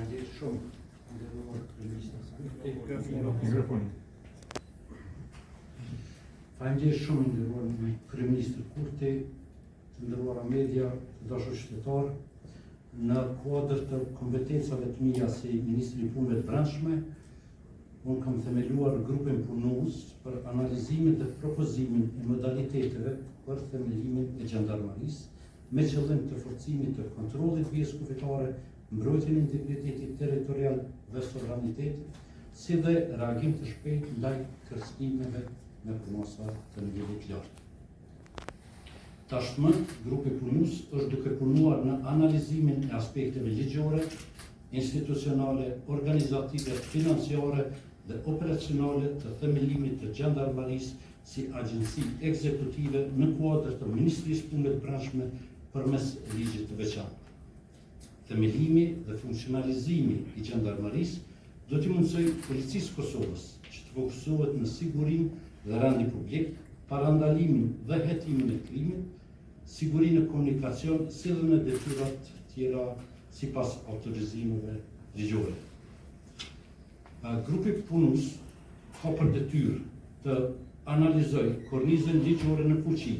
Faleminderit shumë. Nderuar Kryeministër Kurti, të nderuara media, të dashur qytetarë, në kuadër të kompetencave të mia si Ministri i Punëve të Brendshme, unë kam themeluar grupin punues për analizimin dhe propozimin e modaliteteve për themelimin e gjandarmarisë, me qëllim të forcimit të kontrollit vijës kufitare, mbrojtjen e integritetit territorial dhe sovranitetit, si dhe reagim të shpejt ndaj kërcënimeve me përmasa të nivelit lartë. Tashmë, grupi punues është duke punuar në analizimin e aspekteve ligjore, institucionale, organizative, financiare dhe operacionale të themelimit të gjandarmarisë si agjenci ekzekutive në kuadër të Ministrisë Punëve të Brendshme përmes ligjit të veçantë. Themelimi dhe funksionalizimi i gjandarmarisë do t'i mundsojë Policisë Kosovës që të fokusohet në sigurinë dhe rendi publik, parandalimin dhe hetimin e krimit, sigurinë e komunikacion, si dhe në detyrat tjera sipas autorizimeve ligjore. Grupi punues ka për detyrë të analizojë kornizën ligjore në fuqi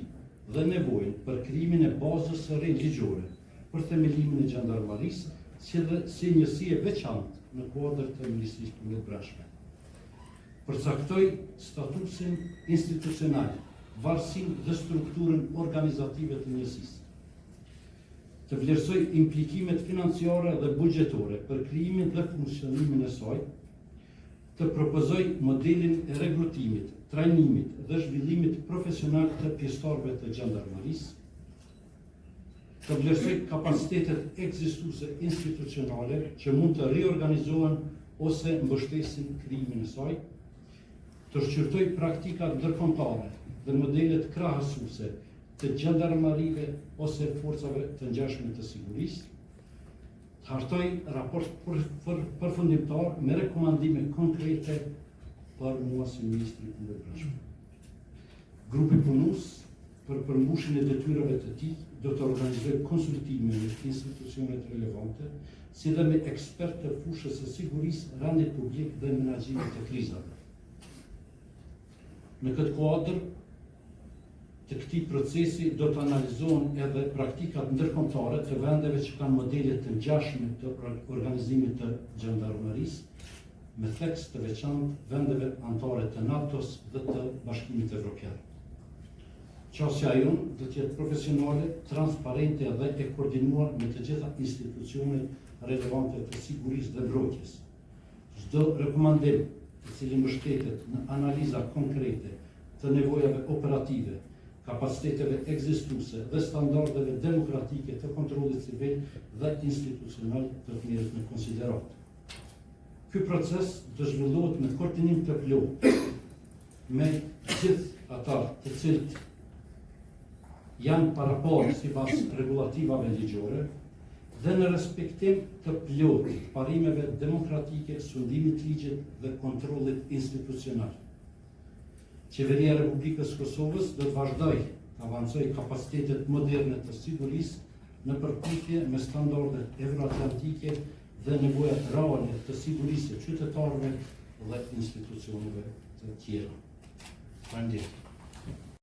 dhe nevojën për krijimin e bazës së re ligjore për themelimin e gjandarmarisë, si njësi e veçantë në kuadër të Ministrisë Punëve të Brendshme. Përcaktoj statusin institucional, varësinë dhe strukturën organizative të njësisë. Të vlerësoj implikimet financiare dhe buxhetore për krijimin dhe funksionimin e saj, të propozoj modelin e rekrutimit, trajnimit dhe zhvillimit profesional të pjesëtarëve të gjandarmarisë, të vlerësoj kapacitetet ekzistuese institucionale që mund të riorganizohen ose mbështesin krijimin e saj, të shqyrtoj praktikat ndërkombëtare dhe modelet krahasuese të gjandarmarive ose forcave të ngjashme të sigurisë, të hartoj raport përfundimtar me rekomandime konkrete për mua si Ministri i Punëve të Brendshme. Grupi punues për përmbushjen e detyrave të tij do të organizojë konsultime me institucionet relevante, si dhe me ekspertë të fushës së sigurisë, rendit publik dhe menaxhimit të krizave. Në këtë kuadër të këtij procesi do të analizohen edhe praktikat ndërkombëtare të vendeve që kanë modele të ngjashme të organizimit të gjandarmarisë, me theks të veçantë vendeve anëtare të NATO-s dhe të Bashkimit Evropian. Qasja jonë do të jetë profesionale, transparente dhe e koordinuar me të gjitha institucionet relevante të sigurisë dhe mbrojtjes. Çdo rekomandim i cili mbështetet në analiza konkrete të nevojave operative, kapaciteteve ekzistuese dhe standardeve demokratike të kontrollit civil dhe institucional do të merret në konsiderat. Ky proces do zhvillohet me koordinim të plotë me gjithë ata të cilët janë paraporë sipas regulativave ligjore dhe në respektim të plotë parimeve demokratike, sundimit ligjit dhe kontrollit institucional. Qeveria e Republikës Kosovës do të vazhdojë të avancojë kapacitetet moderne të sigurisë në përputhje me standardet euroatlantike dhe nevojat reale të sigurisë së qytetarëve dhe institucioneve të tjera. Faleminderit.